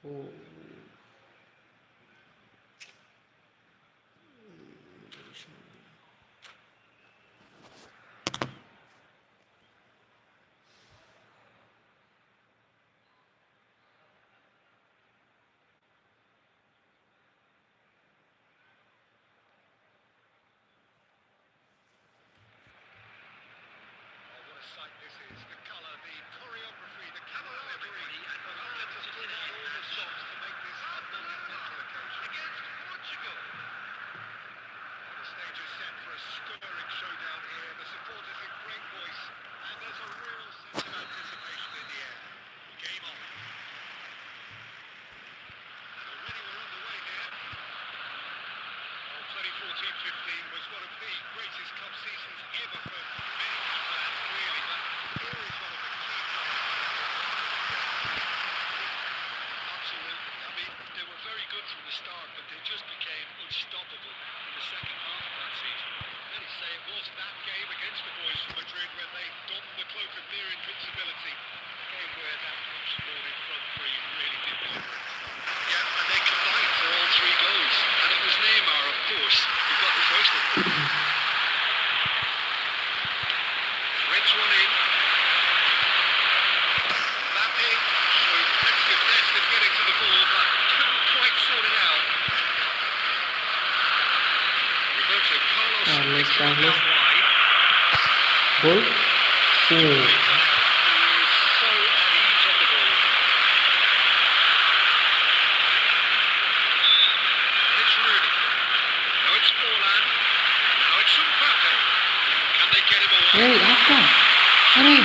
Oh. This is the colour, the choreography, the camaraderie, and the fans have pulled out all the stops to make this a monumental occasion. Against Portugal. The stage is set for a stirring showdown here. The supporters in great voice, and there's a real sense of anticipation in the air. Game on. And already we're underway here. 2014-15 was one of the greatest cup seasons ever for many fans, clearly, but here is one of the key players. Absolutely. I mean, they were very good from the start, but they just became unstoppable in the second half of that season. Let me say, it was that game against the boys from Madrid when they donned the cloak of near invincibility. A game where that much-lauded front three really did deliver at the start. Yeah, and they combined for all three goals. And it was Neymar, of course, who got the first of them. Threads one in. Mbappe, so let's give best in getting to the ball, but couldn't quite sort it out. Roberto Carlos is out wide. Goal. Who is so at ease on the ball. It's Rooney. Now it's Forlan. Now it's Mbappe. Can they get him away? Hey, apa? Hurry.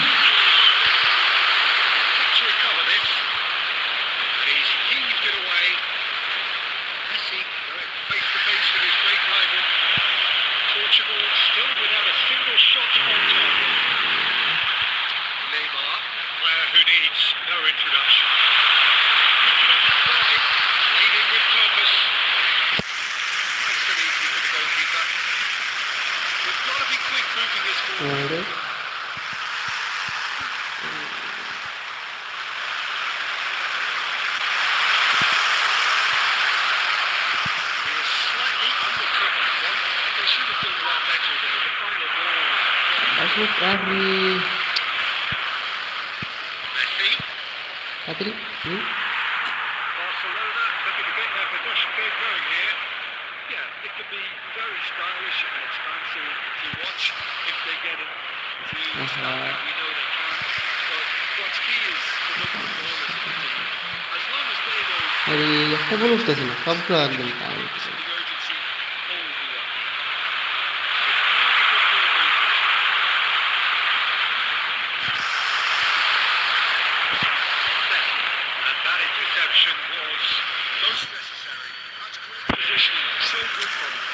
To recover this. He's heaved it away. Messi going face to face with his great rival. Portugal still without a single shot on target. Neymar, player who needs no introduction. Picked it up that wide, laid in with purpose. Nice and easy for the goalkeeper. We've got to be quick moving this forward. Alright. He was slightly undercut that one. They should have done a lot better there. The final ball was Masuk lagi. Messi. Patri. Barcelona looking to get their possession game going here. Yeah, it could be very stylish and expansive to watch if they get it to stand. We know they can. But what's key is the number of ballers in the team. As long as they know Hari একটা বল উঠতেছে না সবগুলো একদম টান the উঠতেছে। urgency, hold the line. And that interception was most necessary. That's great positioning. So good from him.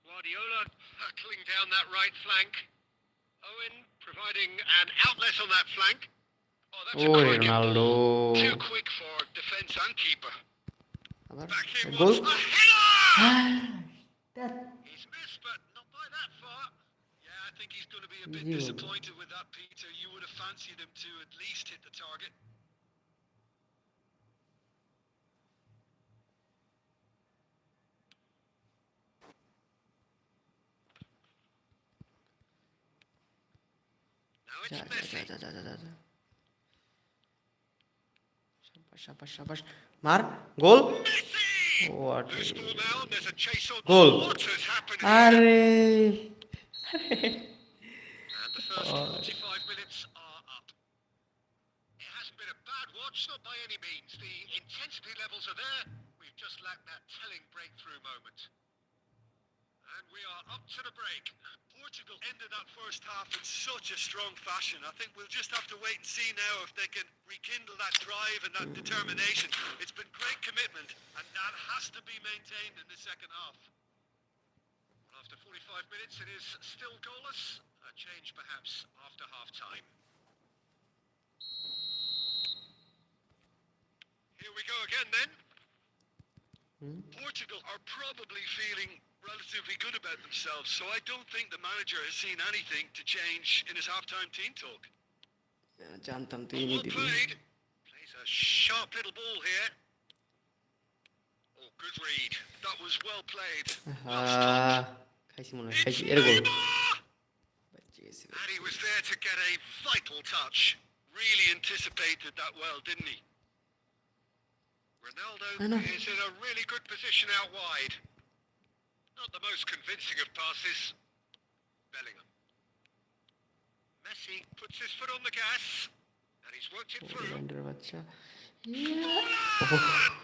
Guardiola hurtling down that right flank. Owen providing an outlet on that flank. Oh, that's a Oi, cracking Ronaldo. ball. Too quick for defence and keeper. আবার Back in goal. once. A header! That He's missed, but not by that far. Yeah, I think he's going to be a bit Easy. disappointed with that, Peter. You would have fancied him to at least hit the target. Now it's Messi. শাবাশ শাবাশ মার গোল Messi! What Loose ball now, and there's a chase on. Goal. What has happened here? আরে And the first 45 minutes are up. It hasn't been a bad watch, not by any means. The intensity levels are there. We've just lacked that telling breakthrough moment. And we are up to the break. Portugal ended that first half in such a strong fashion. I think we'll just have to wait and see now if they can rekindle that drive and that determination. It's been great commitment, and that has to be maintained in the second half. After 45 minutes, it is still goalless. A change perhaps after half-time. Here we go again then. Portugal are probably feeling relatively good about themselves, so I don't think the manager has seen anything to change in his halftime team talk. জানতাম তুই Oh, এনে well দিবি played. Plays a sharp little ball here. Oh, good read. That was well played. Well stopped. খাইছি মনে হয় It's খাইছি এর গোল Neymar! And he was there to get a vital touch. Really anticipated that well, didn't he? Ronaldo No. is in a really good position out wide. Not the most convincing of passes. Bellingham. Messi puts his foot on the gas. And he's worked it through. পোল্যান্ডের বাচ্চা Forlan!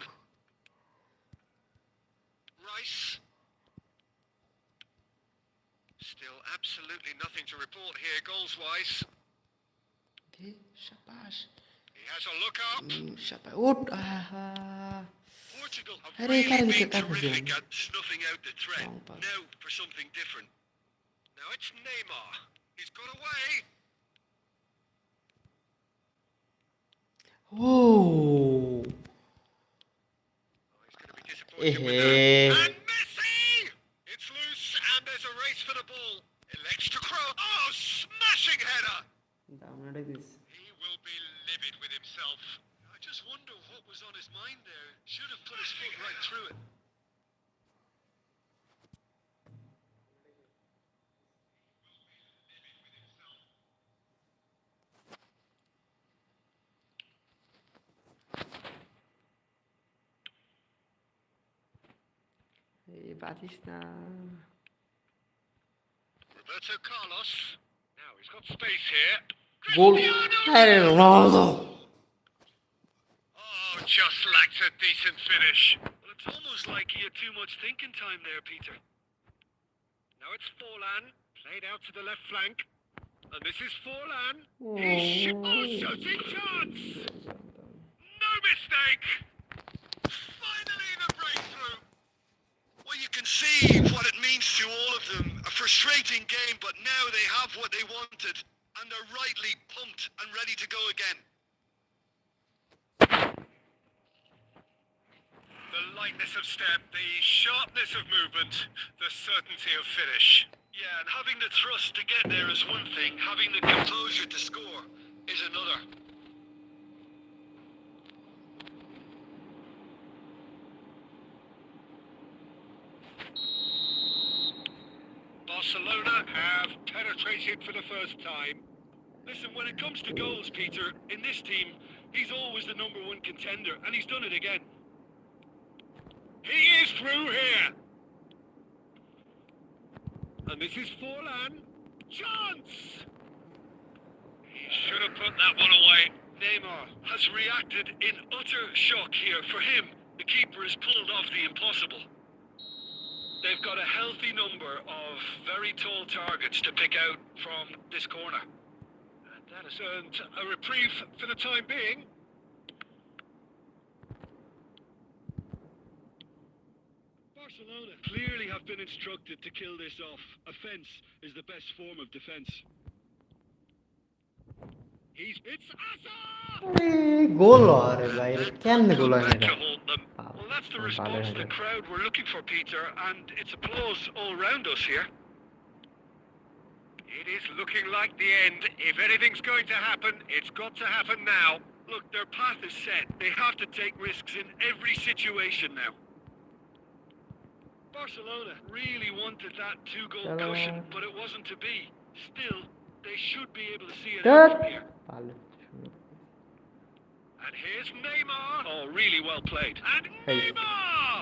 Rice. Still absolutely nothing to report here goals-wise. Okay শাবাশ He has a look up. শাবাশ out Portugal have Hey, really Karen, been get that terrific again. at snuffing out the threat. Wrong pass. Now for something different. Now it's Neymar. He's got away. Oh Oh, he's going to be disappointed with that. And Messi! It's loose and there's a race for the ball. Elects to cross. Oh, smashing header! দামনাটা this He will be livid with himself. I just wonder what was on his mind there. Should have put his foot right through it. এই পারিস না Roberto Carlos. Now he's got space here. গোল আরে Ronaldo Oh, just lacks a decent finish. Well, it's almost like he had too much thinking time there, Peter. Now it's Forlan, played out to the left flank. And this is Forlan. Shooting chance! No mistake! Finally the breakthrough! Well, you can see what it means to all of them. A frustrating game, but now they have what they wanted. And they're rightly pumped and ready to go again. The lightness of step, the sharpness of movement, the certainty of finish. Yeah, and having the thrust to get there is one thing, having the composure to score is another. Barcelona have penetrated for the first time. Listen, when it comes to goals, Peter, in this team, he's always the number one contender, and he's done it again. He is through here. And this is Forlan. Chance! He should have put that one away. Neymar has reacted in utter shock here. For him, the keeper has pulled off the impossible. They've got a healthy number of very tall targets to pick out from this corner. And that has earned a reprieve for the time being. Barcelona clearly have been instructed to kill this off. Offence is the best form of defence. It's Hazard! গোল আরে ভাই কেমনে গোল হয় Back না to hold them. Well, that's the response the crowd were looking for, Peter, and it's applause all round us here. It is looking like the end. If anything's going to happen, it's got to happen now. Look, their path is set. They have to take risks in every situation now. Barcelona really wanted that two-goal cushion, but it wasn't to be. Still, they should be able to see it out from here. And here's Neymar. Oh, really well played. And Neymar!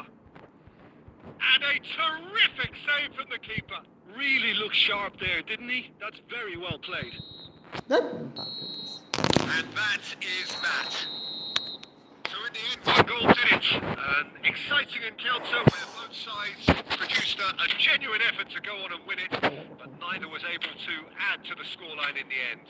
And a terrific save from the keeper. Really looked sharp there, didn't he? That's very well played. And that is that. So in the end, one goal did it. An exciting encounter where both sides produced a genuine effort to go on and win it, but neither was able to add to the scoreline in the end.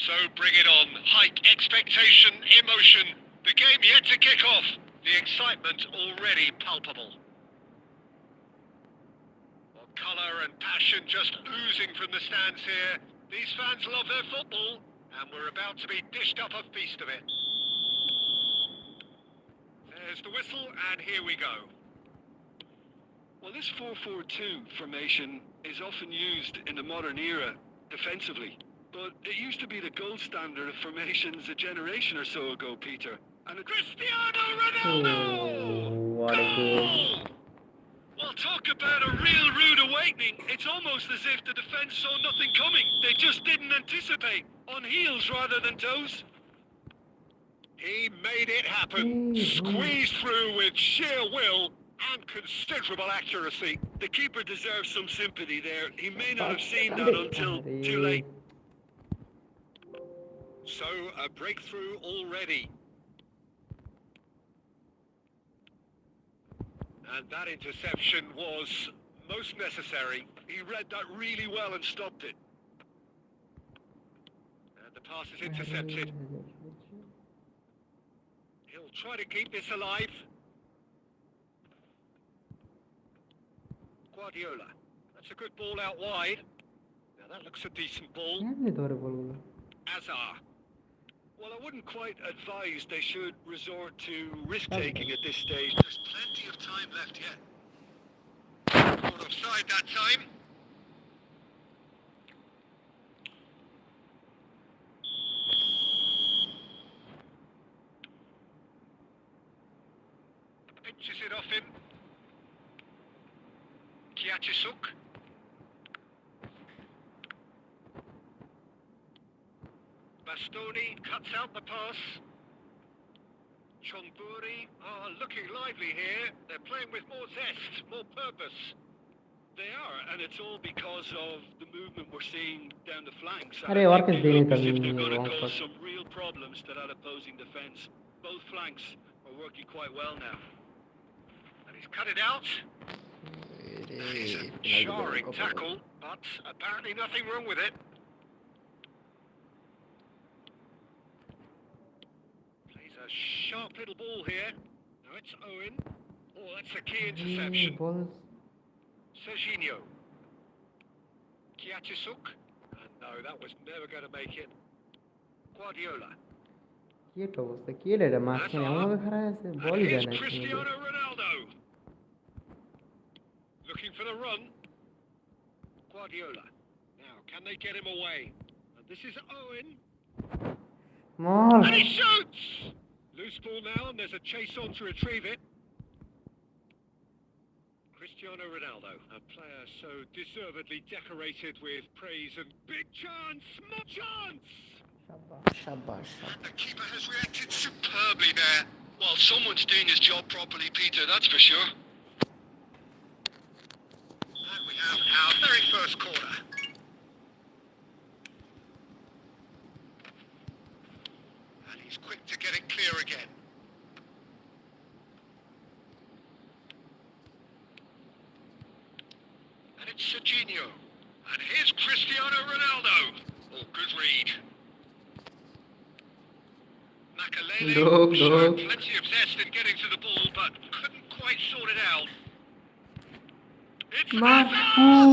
So bring it on. Hike expectation, emotion. The game yet to kick off. The excitement already palpable. Well, colour and passion just oozing from the stands here. These fans love their football, and we're about to be dished up a feast of it. There's the whistle, and here we go. Well, this 4-4-2 formation is often used in the modern era defensively, but it used to be the gold standard of formations a generation or so ago, Peter. And Cristiano Ronaldo! Oh, what a goal. Well, talk about a real rude awakening. It's almost as if the defence saw nothing coming. They just didn't anticipate. On heels rather than toes. He made it happen. Squeezed through with sheer will and considerable accuracy. The keeper deserves some sympathy there. He may not have seen that until too late. So, a breakthrough already. And that interception was most necessary. He read that really well and stopped it. And the pass is intercepted. He'll try to keep this alive. Guardiola. That's a good ball out wide. Now that looks a decent ball. Azar. Well, I wouldn't quite advise they should resort to risk-taking at this stage. There's plenty of time left yet. Caught offside that time. Pinches it off him. Kiachisuk. Bastoni cuts out the pass. Chonburi are looking lively here. They're playing with more zest, more purpose. They are, and it's all because of the movement we're seeing down the flanks. Arey, work is being As if they're coming going to wrong cause first. some real problems to that opposing defence. Both flanks are working quite well now. And he's cut it out. It's a jarring tackle, but apparently nothing wrong with it. Plays a sharp little ball here. Now it's Owen. Oh, that's a key interception. Serginho. Kiachisuk. And no, that was never going to make it. Guardiola. And here's Cristiano Ronaldo. Looking for the run. Guardiola. Now, can they get him away? And this is Owen. And he shoots! Loose ball now, and there's a chase on to retrieve it. Cristiano Ronaldo, a player so deservedly decorated with praise and big chance, small chance! The keeper has reacted superbly there. Well, someone's doing his job properly, Peter, that's for sure. And we have our very first corner. And he's quick to get it clear again. And it's Serginho. And here's Cristiano Ronaldo. Oh, good read. Makalele showed plenty of zest in getting to the ball, but couldn't quite sort it out. It's Azar!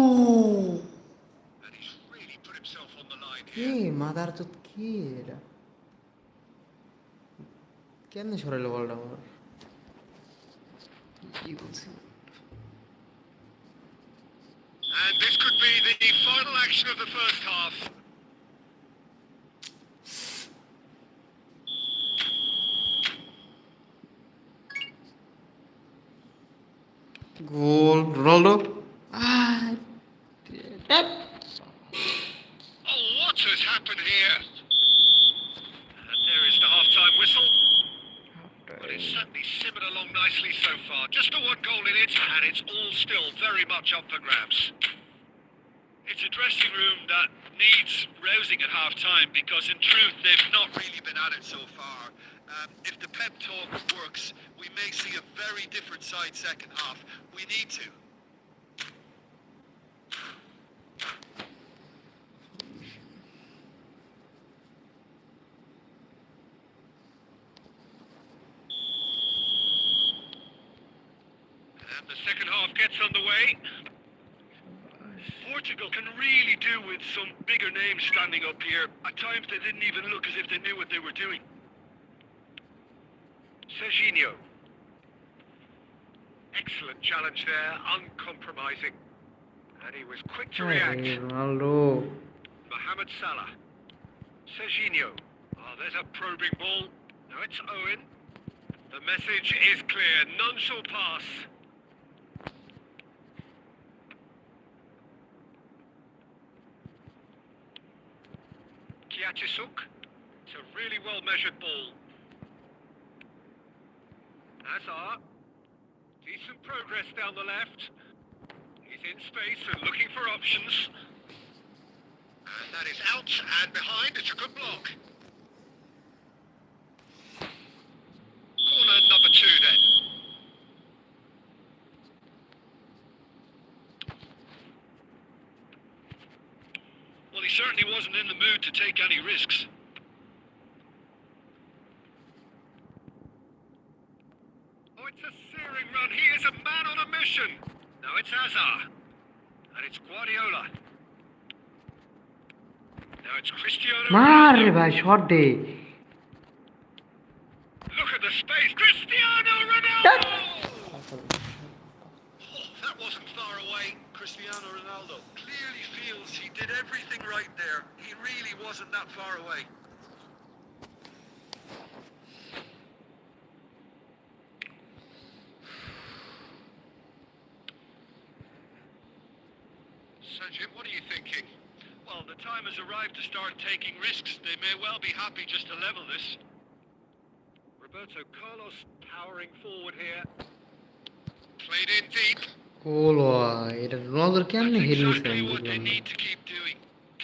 And he's really put himself on the line here. And this could be the final action of the first half. Goal, Ronaldo. Ah, Oh, what has happened here? And there is the half-time whistle. But it's certainly simmered along nicely so far. Just the one goal in it, and it's all still very much up for grabs. It's a dressing room that needs rousing at half-time because, in truth, they've not really been at it so far. If the pep talk works, we may see a very different side second half. We need to. And the second half gets underway. Portugal can really do with some bigger names standing up here. At times they didn't even look as if they knew what they were doing. Serginho. Excellent challenge there, uncompromising. And he was quick to react. Ronaldo. Mohamed Salah. Serginho. Oh, there's a probing ball. Now it's Owen. The message is clear. None shall pass. Kiachisuk. It's a really well-measured ball. Hazard. Decent progress down the left. He's in space and looking for options. And that is out and behind. It's a good block. Corner number 2 then. Well, he certainly wasn't in the mood to take any risks. Oh, it's a searing run. He is a man on a mission. Now it's Hazard. And it's Guardiola. Now it's Cristiano মার রে Ronaldo. ভাই shot দে Look at the space. Cristiano Ronaldo! Oh, that wasn't far away. Cristiano Ronaldo clearly feels he did everything right there. He really wasn't that far away. Sanjit, what are you thinking? Well, the time has arrived to start taking risks. They may well be happy just to level this. Roberto Carlos powering forward here. Played in deep. গোল এটা রোনালদোর কেমনে That's হেরিয়ে exactly what they বুঝলাম না need to keep doing.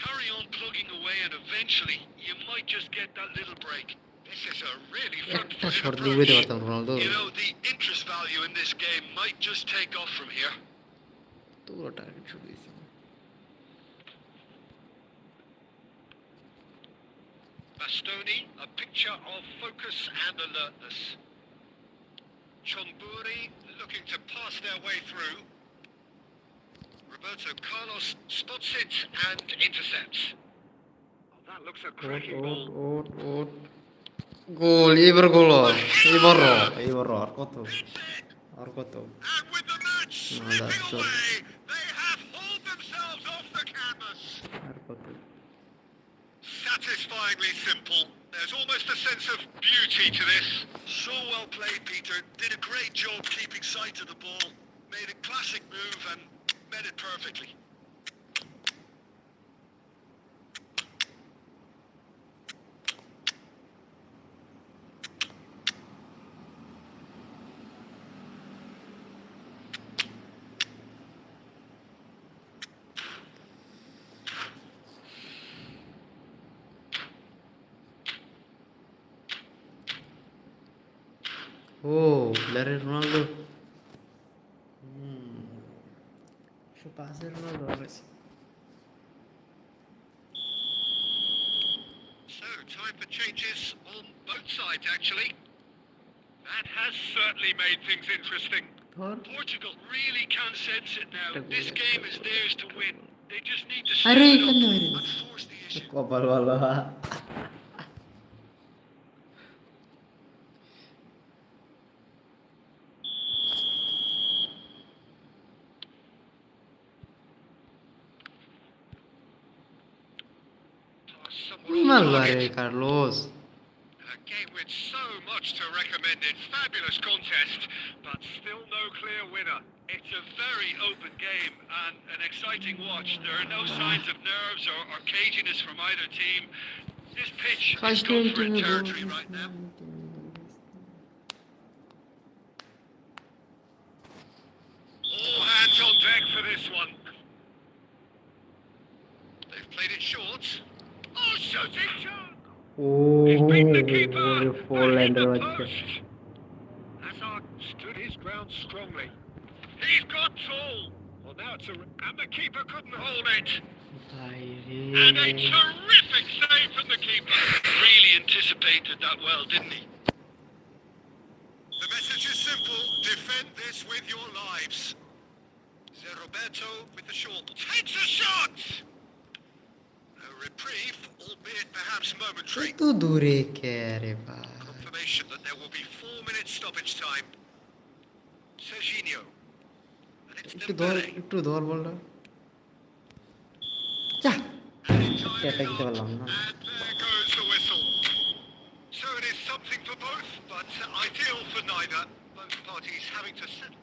Carry on plugging away and eventually you might just get that little break. This is a really একটা front-footed shot ডুবাইতে approach. পারতাম Ronaldo You know, the interest value in this game might just take off from here. তো target shoot দিয়েছি Bastoni, a picture of focus and alertness. Chomburi looking to pass their way through. Roberto Carlos spots it and intercepts. Oh, that looks a ওট cracking ওট ball. ওট ওট goal এবার goal এবার আর কত Hits it, আর কত and with the match No, slipping that's all. away, they have hauled themselves off the canvas. আর কত Satisfyingly simple. There's almost a sense of beauty to this. So well played, Peter. Did a great job keeping sight of the ball. Made a classic move and met it perfectly. ও প্লেয়ারের Ronaldo সে পাসের Ronaldo আছে So, time for changes on both sides, actually. That has certainly made things interesting. ধর Portugal really can sense it now. This game is theirs to win. They just need to আরে step it কেন up. মেরে And force the issue. কপাল ভালো Somewhat মাল on আরে target. Carlos A game with so much to recommend it. Fabulous contest, but still no clear winner. It's a very open game and an exciting watch. There are no signs of nerves or caginess from either team. This pitch is first good for time it. territory right now. All hands on deck for this one. They've played it short. Oh, shooting shot! Oh He's beaten the keeper. পোল্যান্ডের But hit the বাচ্চা post. Hazard stood his ground strongly. He's got tall. Well, now it's and the keeper couldn't hold it. ভাই And a রে terrific save from the keeper. Really anticipated that well, didn't he? The message is simple. Defend this this with your lives. Roberto with the short takes a shot. A reprieve, albeit perhaps momentary. तू दूरे क्या रे भाई Confirmation that there will be 4 minutes stoppage time. Serginho. And it's Dembele. একটু ধর বলটা যা And in time এটা is দিতে up. পারলাম না And there goes the whistle. So it is something for both, but ideal for neither. Both parties having to settle.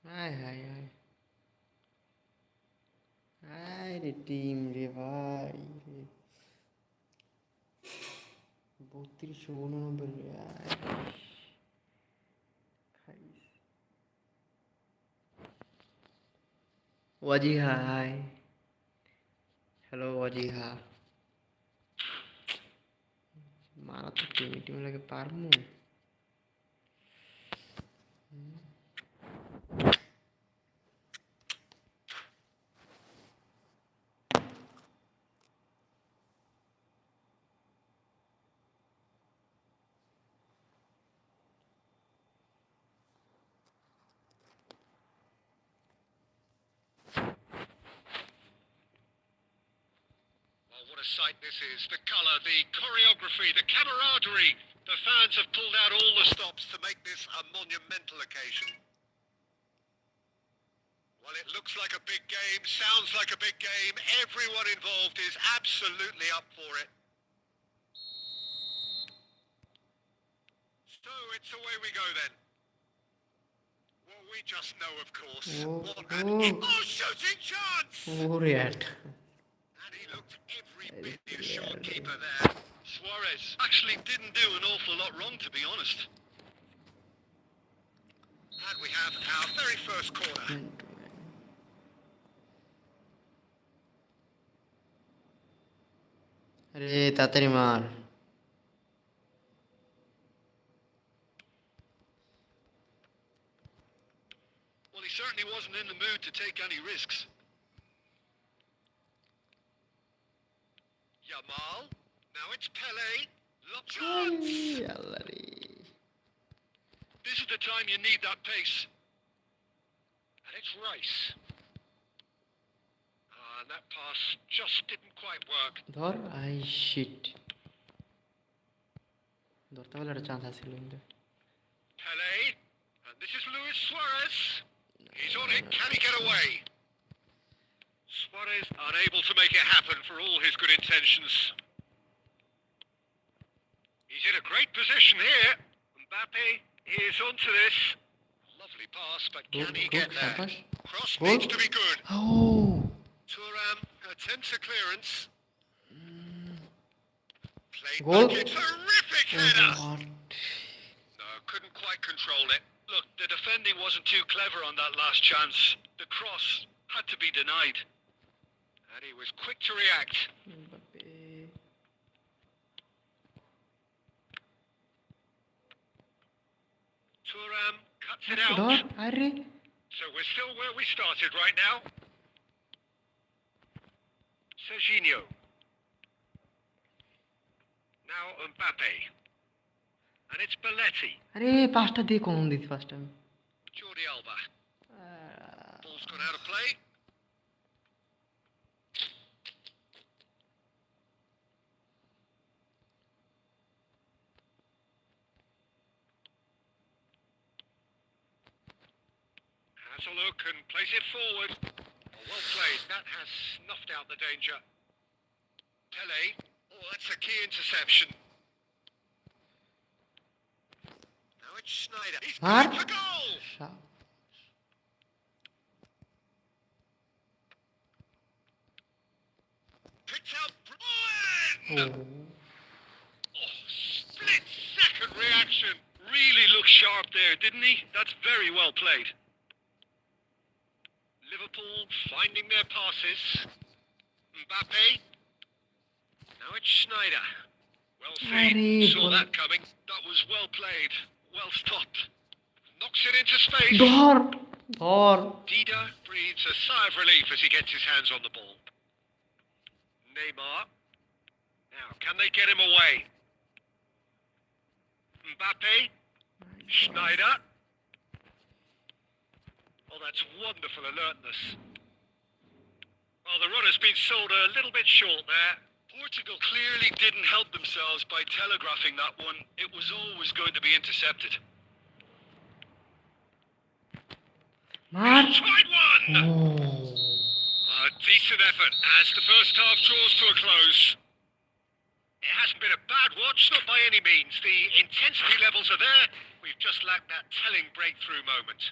হায় হায় হায় হায় রে team রে ভাই 3289 রে ওয়াজিহা হাই হ্যালো ওয়াজিহা মারা তো টিম লাগে পারমু What a sight this is. The colour, the choreography, the camaraderie. The fans have pulled out all the stops to make this a monumental occasion. Well, it looks like a big game, sounds like a big game. Everyone involved is absolutely up for it. So it's away we go then. Well, we just know, of course. What an shooting chance! ওরিয়াট And he looked every bit the assured keeper there. Suarez actually didn't do an awful lot wrong, to be honest. And we have our very first corner. আরে তাড়াতাড়ি মার Well, he certainly wasn't in the mood to take any risks. Yamal. Now it's Pele. Look chance. আল্লাহ রে This is the time you need that pace. And it's Rice. And that pass just didn't quite work. ধর I sheet ধরতে পারলে একটা chance আছিল কিন্তু Pele. And this is Luis Suarez. He's on it. Can he get away? Suarez unable to make it happen for all his good intentions. He's in a great position here. Mbappe is onto this. Lovely pass, but can he get there? Rankpush. Cross Goal. needs to be good. Oh. Thuram attempts a clearance. Played Goal. back, a terrific header. What? No, couldn't quite control it. Look, the defending wasn't too clever on that last chance. The cross had to be denied. And he was quick to react. Mbappe. Thuram cuts it out. Door. Arre. So we're still where we started right now. Serginho. Now Mbappe. And it's Belletti. আরে পাঁচটা দিয়ে common দিছি first time Jordi Alba. Ball's gone out of play. Has a look and plays it forward. Oh, well played. That has snuffed out the danger. Pele. Oh, that's a key interception. Now it's Schneider. He's Huh? going for goal. Picked out Brian. Oh, split second reaction. Really looked sharp there, didn't he? That's very well played. Liverpool finding their passes. Mbappe. Now it's Schneider. Well seen. Arre, Saw ball. that coming. That was well played. Well stopped. Knocks it into space. ধর ধর Dida breathes a sigh of relief as he gets his hands on the ball. Neymar. Now, can they get him away? Mbappe. Schneider. Oh, that's wonderful alertness. Well, the runner's been sold a little bit short there. Portugal clearly didn't help themselves by telegraphing that one. It was always going to be intercepted. মার Tried one! Oh A decent effort as the first half draws to a close. It hasn't been a bad watch, not by any means. The intensity levels are there. We've just lacked that telling breakthrough moment.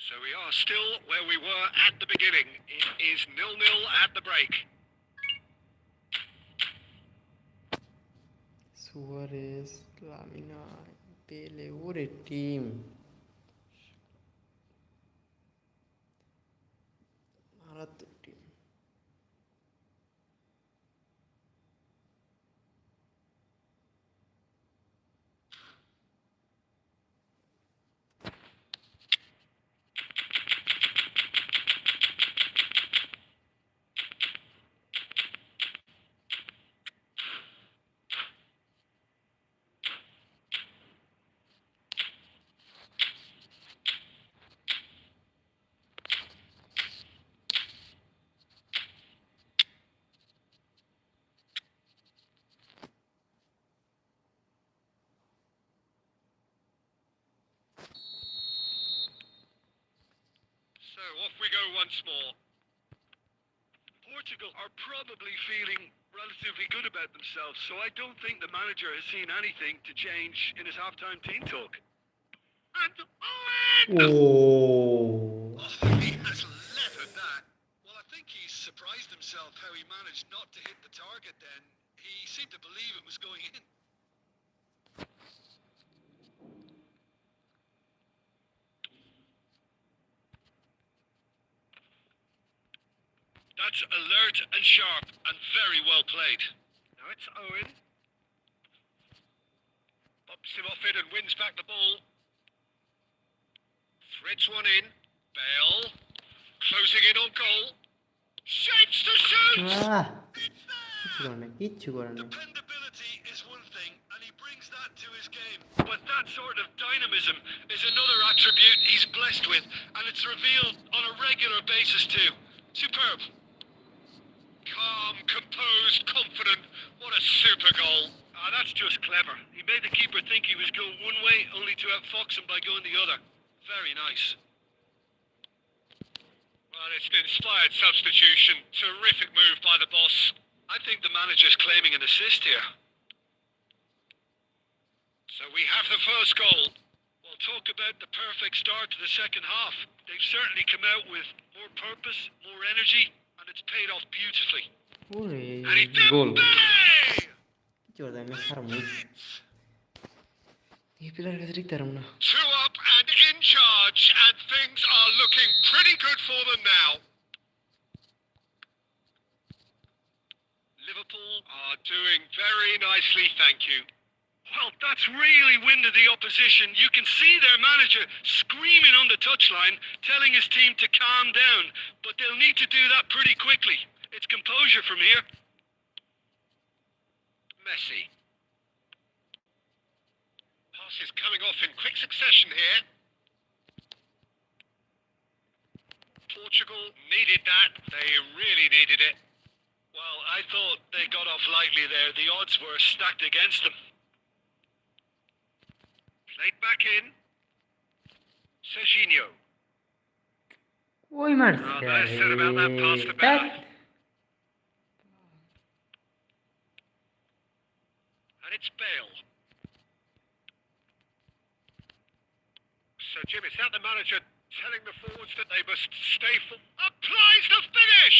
So we are still where we were at the beginning. It is 0-0 at the break. Suarez Lamine পেলে ওরে team মারাত্মক team So off we go once more. Portugal are probably feeling relatively good about themselves, so I don't think the manager has seen anything to change in his halftime team talk. And Owen! Oh Oh, he has leathered that. Well, I think he's surprised himself how he managed not to hit the target then. He seemed to believe it was going in. That's alert and sharp and very well played. Now it's Owen. Pops him off it and wins back the ball. Threads one in. Bale. Closing in on goal. Shapes to shoot! Ah It's কিচ্ছু there! করে না কিচ্ছু করে না Dependability is one thing, and he brings that to his game. But that sort of dynamism is another attribute he's blessed with, and it's revealed on a regular basis too. Superb. Calm, composed, confident. What a super goal. Ah, that's just clever. He made the keeper think he was going one way, only to outfox him by going the other. Very nice. Well, it's an inspired substitution. Terrific move by the boss. I think the manager's claiming an assist here. So we have the first goal. Well, talk about the perfect start to the second half. They've certainly come out with more purpose, more energy, and it's paid off beautifully. And he did goal play! কি করতে আমি হারমু এই player কাছে ঠিক তারম না 2 up and in charge, and things are looking pretty good for them now. Liverpool are doing very nicely, thank you. Well, that's really winded the opposition. You can see their manager screaming on the touchline, telling his team to calm down. But they'll need to do that pretty quickly. It's composure from here. Messi. Passes coming off in quick succession here. Portugal needed that. They really needed it. Well, I thought they got off lightly there. The odds were stacked against them. Played back in. Serginho. ওই মারছে Oh, the less said about that pass, the better. And it's Bale. So, Jim, is that the manager telling the forwards that they must stay full? Applies the finish!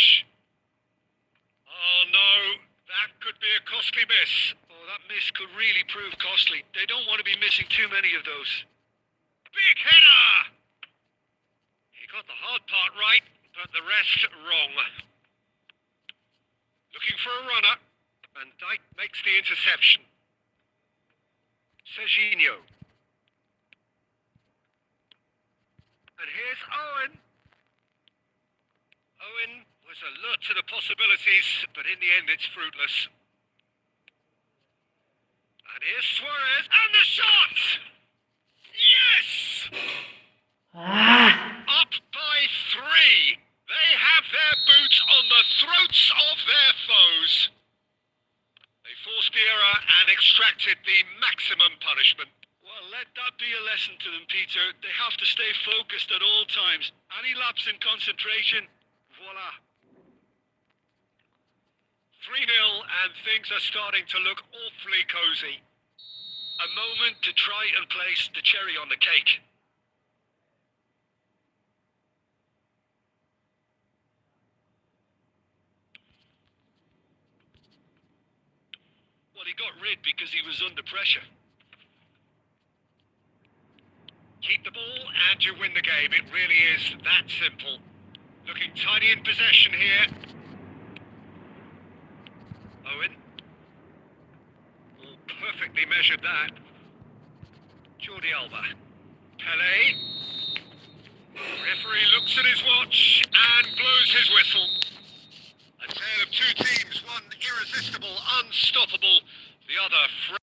Oh, no. That could be a costly miss. Oh, that miss could really prove costly. They don't want to be missing too many of those. Big header! He got the hard part right, but the rest wrong. Looking for a runner, and Dyke makes the interception. Serginho. And here's Owen. Owen was alert to the possibilities, but in the end it's fruitless. And here's Suarez, and the shot! Yes! Up by 3. They have their boots on the throats of their foes. They forced the error and extracted the maximum punishment. Well, let that be a lesson to them, Peter. They have to stay focused at all times. Any lapse in concentration, voila. 3-0, and things are starting to look awfully cosy. A moment to try and place the cherry on the cake. Well, he got rid because he was under pressure. Keep the ball and you win the game. It really is that simple. Looking tidy in possession here. Owen. Oh, perfectly measured that. Jordi Alba. Pele. Referee looks at his watch and blows his whistle. A tale of two teams, one irresistible, unstoppable, the other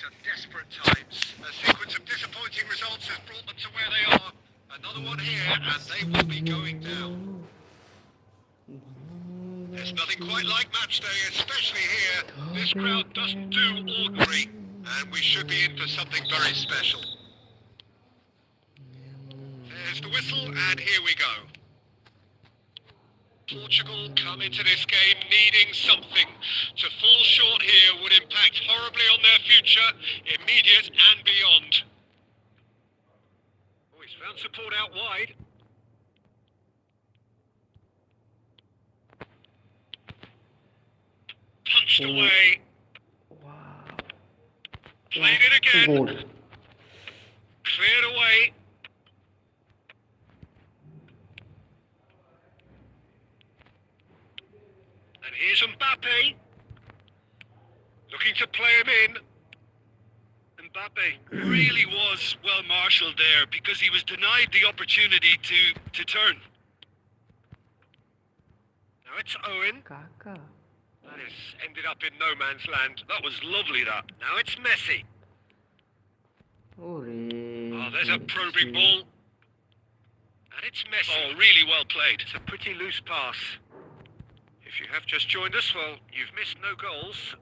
are desperate times. A sequence of disappointing results has brought them to where they are. Another one here, and they will be going down. There's nothing quite like match day, especially here. This crowd doesn't do ordinary, and we should be in for something very special. There's the whistle, and here we go. Portugal come into this game needing something. To fall short here would impact horribly on their future, immediate and beyond. Oh, he's found support out wide. Punched away. Wow. Played it again. Goal. Cleared away. And here's Mbappe. Looking to play him in. Mbappe really was well marshalled there because he was denied the opportunity to turn. Now it's Owen. Kaka. That has ended up in no man's land. That was lovely, that. Now it's Messi. Oh, Oh, there's a probing ball. And it's Messi. Oh, really well played. It's a pretty loose pass. If you have just joined us, well, you've missed no goals.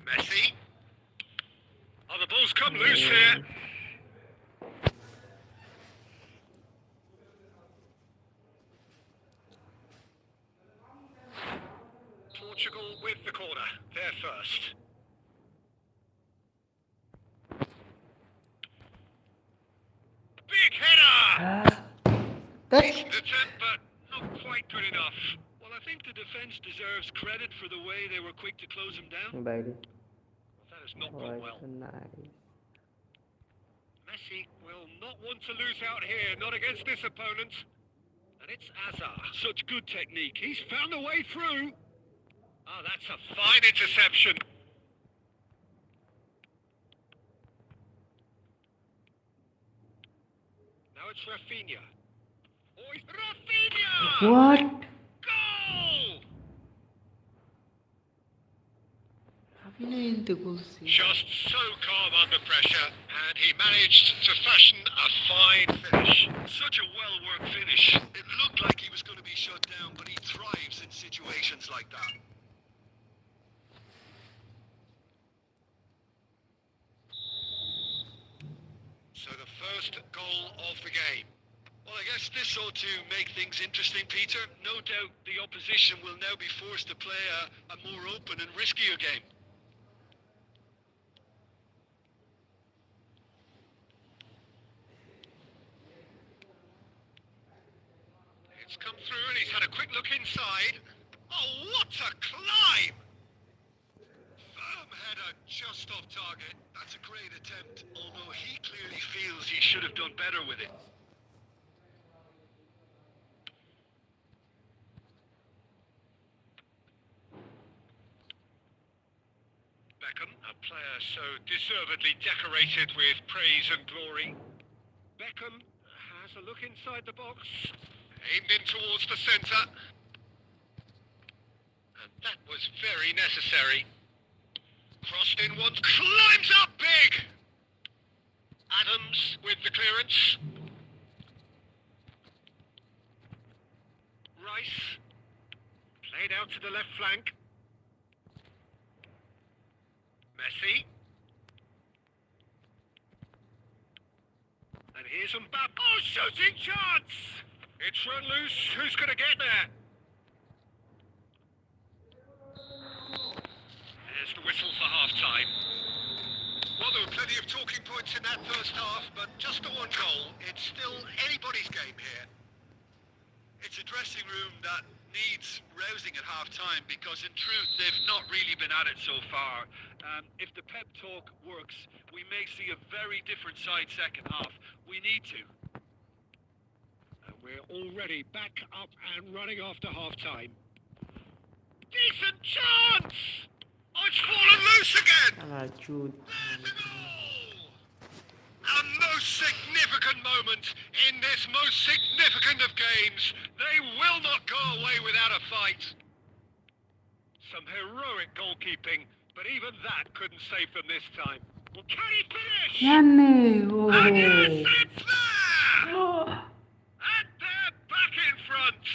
Messi. Oh, the ball's come loose here. Portugal with the corner. They're first. Big header! That's Decent attempt, but not quite good enough. Well, I think the defence deserves credit for the way they were quick to close him down. baby. That has not gone well. Quite nice. Messi will not want to lose out here, not against this opponent. And it's Hazard. Such good technique. He's found a way through. Oh, that's a fine interception. Now it's Rafinha. Oh, it's Rafinha! What? Goal! Rafinha into goal. Just so calm under pressure, and he managed to fashion a fine finish. Such a well-worked finish. It looked like he was going to be shut down, but he thrives in situations like that. So the first goal of the game. Well, I guess this ought to make things interesting, Peter. No doubt the opposition will now be forced to play a more open and riskier game. It's come through and he's had a quick look inside. Oh, what a climb! Firm header just off target. That's a great attempt, although he clearly feels he should have done better with it. Beckham, a player so deservedly decorated with praise and glory. Beckham has a look inside the box. Aimed in towards the centre. And that was very necessary. Crossed in once, climbs up big! Adams with the clearance. Rice. Played out to the left flank. Messi. And here's Mbappe. Oh, shooting chance! It's run loose. Who's going to get there? There's the whistle for half-time. Well, there were plenty of talking points in that first half, but just the one goal. It's still anybody's game here. It's a dressing room that needs rousing at half-time because, in truth, they've not really been at it so far. If the pep talk works, we may see a very different side second half. We need to. We're already back up and running after half-time. Decent chance! Oh, it's fallen loose again! Ah, shoot. There's a goal! A most significant moment in this most significant of games. They will not go away without a fight. Some heroic goalkeeping, but even that couldn't save them this time. Well, can he finish? Yani. And yes, Oo. it's there! And they're back in front.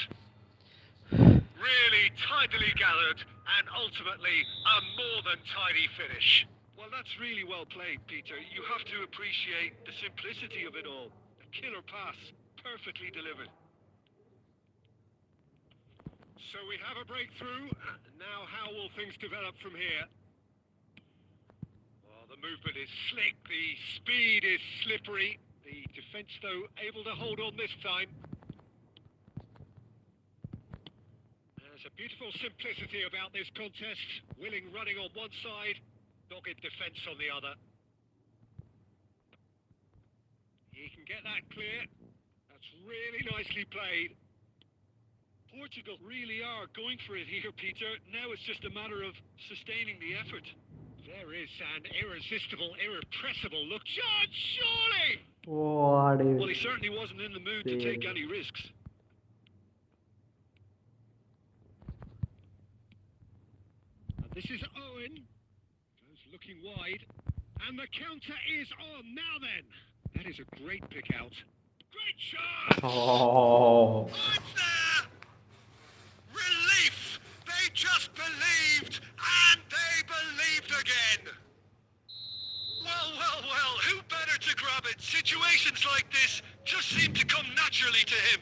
Really tidily gathered, and ultimately a more than tidy finish. Well, that's really well played, Peter. You have to appreciate the simplicity of it all. A killer pass, perfectly delivered. So we have a breakthrough. Now how will things develop from here? Well, the movement is slick, the speed is slippery. The defence, though, able to hold on this time. There's a beautiful simplicity about this contest. Willing running on one side, dogged defence on the other. He can get that clear. That's really nicely played. Portugal really are going for it here, Peter. Now it's just a matter of sustaining the effort. There is an irresistible, irrepressible look. Judge, surely! Well, he certainly wasn't in the mood to take any risks. And this is Owen. Goes looking wide. And the counter is on. Now then. That is a great pick out. Great shot! Oh. Oh, it's there! Relief! They just believed, and they believed again! Well, who better to grab it? Situations like this just seem to come naturally to him.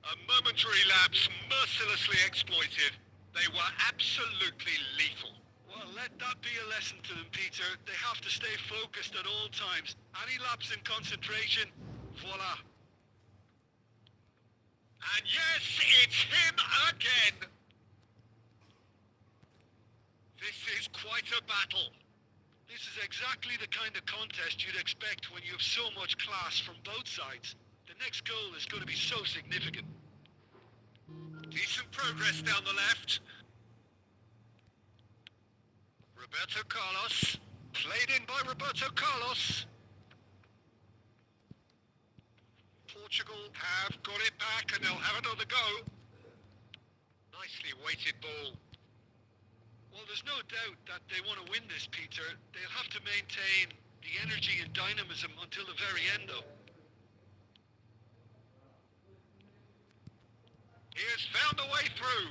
A momentary lapse mercilessly exploited. They were absolutely lethal. Well, let that be a lesson to them, Peter. They have to stay focused at all times. Any lapse in concentration, voila. And yes, it's him again! This is quite a battle. This is exactly the kind of contest you'd expect when you have so much class from both sides. The next goal is going to be so significant. Decent progress down the left. Roberto Carlos. Played in by Roberto Carlos. Portugal have got it back and they'll have another go. Nicely weighted ball. Well, there's no doubt that they want to win this, Peter. They'll have to maintain the energy and dynamism until the very end, though. He has found a way through.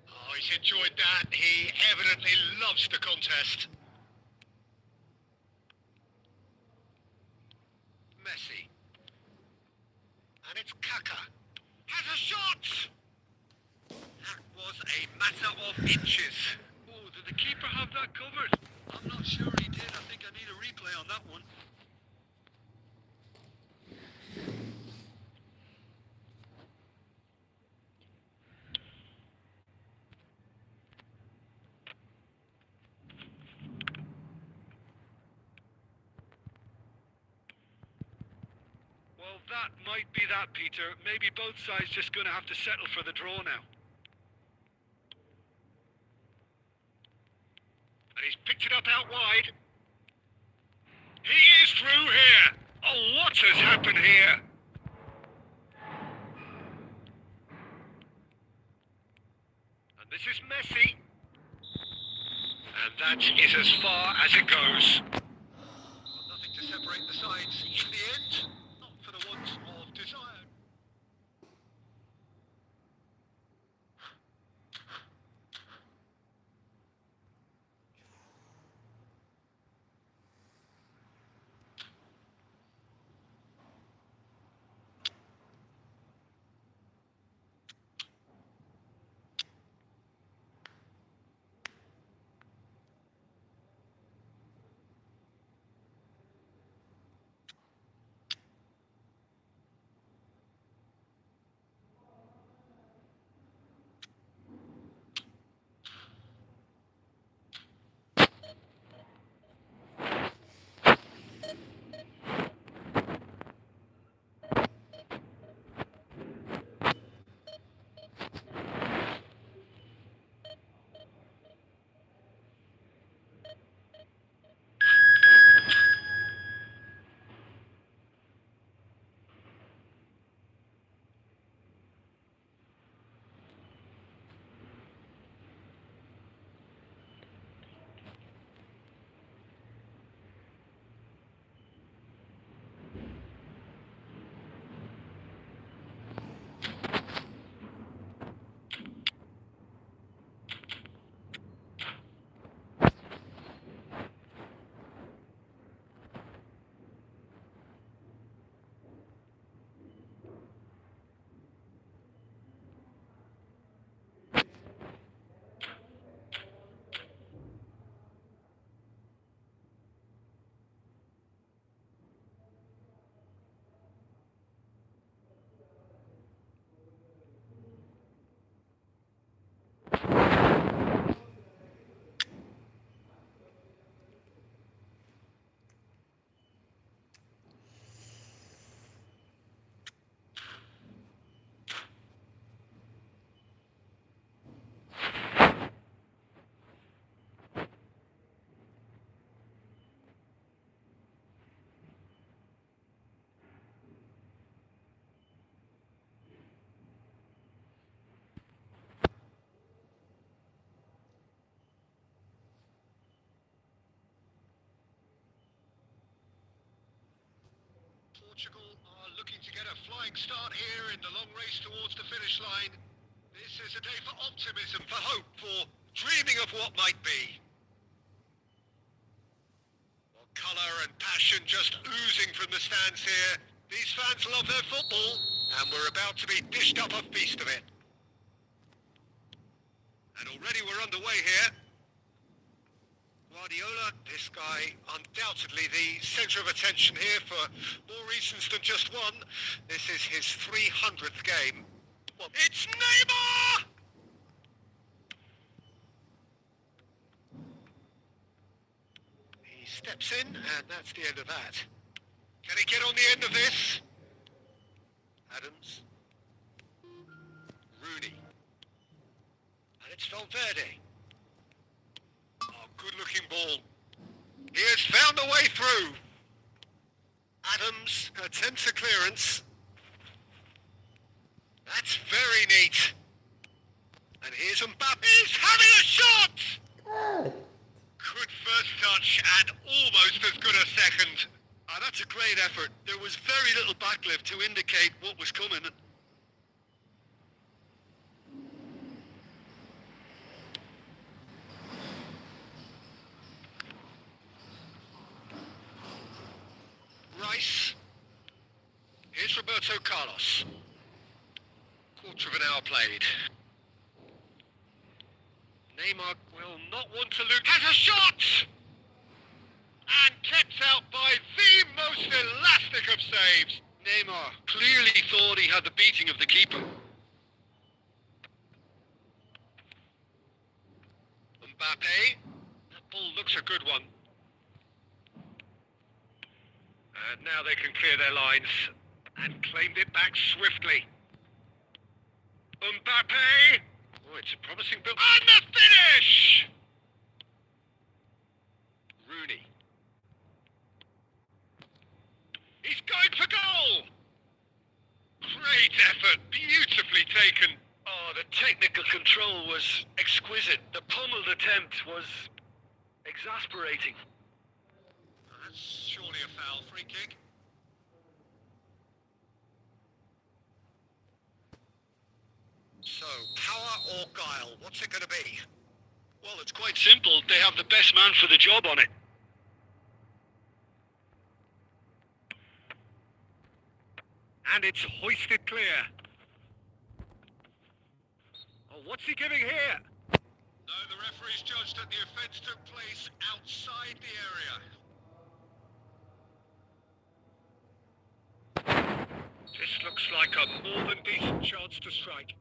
Oh, he's enjoyed that. He evidently loves the contest. Messi. And it's Kaka. Has a shot! That was a matter of inches. Oh, did the keeper have that covered? I'm not sure he did. I think I need a replay on that one. Well, that might be that, Peter. Maybe both sides just going to have to settle for the draw now. And he's picked it up out wide. He is through here. Oh, what has happened here? And this is Messi. And that is as far as it goes. Well, nothing to separate the sides in the end. Not for the want of desire. Portugal are looking to get a flying start here in the long race towards the finish line. This is a day for optimism, for hope, for dreaming of what might be. Well, colour and passion just oozing from the stands here. These fans love their football, and we're about to be dished up a feast of it. And already we're underway here. Guardiola, this guy, undoubtedly the centre of attention here for more reasons than just one. This is his 300th game. Well, it's Neymar! He steps in, and that's the end of that. Can he get on the end of this? Adams. Rooney. And it's Valverde. Oh, good-looking ball. He has found a way through. Adams attempts a clearance. That's very neat. And here's Mbappe. He's having a shot! Good first touch and almost as good a second. Ah, that's a great effort. There was very little backlift to indicate what was coming. Rice. Here's Roberto Carlos. Quarter of an hour played. Neymar will not want to lose. Has a shot! And kept out by the most elastic of saves. Neymar clearly thought he had the beating of the keeper. Mbappe. That ball looks a good one. And now they can clear their lines. And claimed it back swiftly. Mbappe! Oh, it's a promising build. And the finish! Rooney. He's going for goal! Great effort, beautifully taken. Oh, the technical control was exquisite. The pummeled attempt was exasperating. That's surely a foul. Free kick. So, power or guile, what's it going to be? Well, it's quite simple. They have the best man for the job on it. And it's hoisted clear. Oh, what's he giving here? No, the referee's judged that the offence took place outside the area. This looks like a more than decent chance to strike.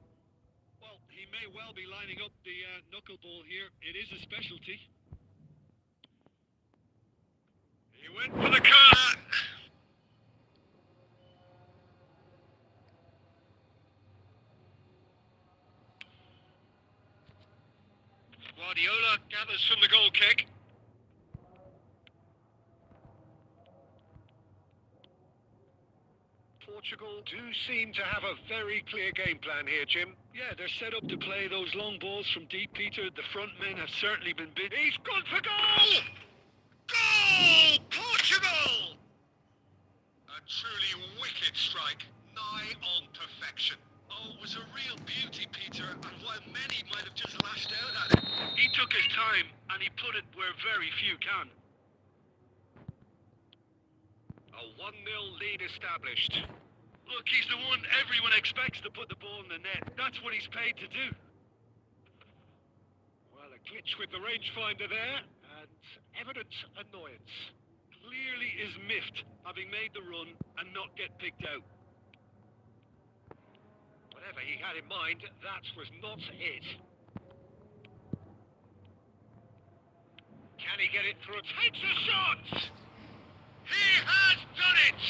Well, he may well be lining up the knuckleball here. It is a specialty. He went for the corner. Guardiola gathers from the goal kick. Portugal do seem to have a very clear game plan here, Jim. Yeah, they're set up to play those long balls from deep, Peter. The front men have certainly been bid. He's gone for goal! Goal! Portugal! A truly wicked strike, nigh on perfection. Oh, it was a real beauty, Peter, and while many might have just lashed out at it. He took his time, and he put it where very few can. A 1-0 lead established. Look, he's the one everyone expects to put the ball in the net. That's what he's paid to do. Well, a glitch with the rangefinder there, and evident annoyance. Clearly is miffed, having made the run and not get picked out. Whatever he had in mind, that was not it. Can he get it through? Takes a shot! He has done it!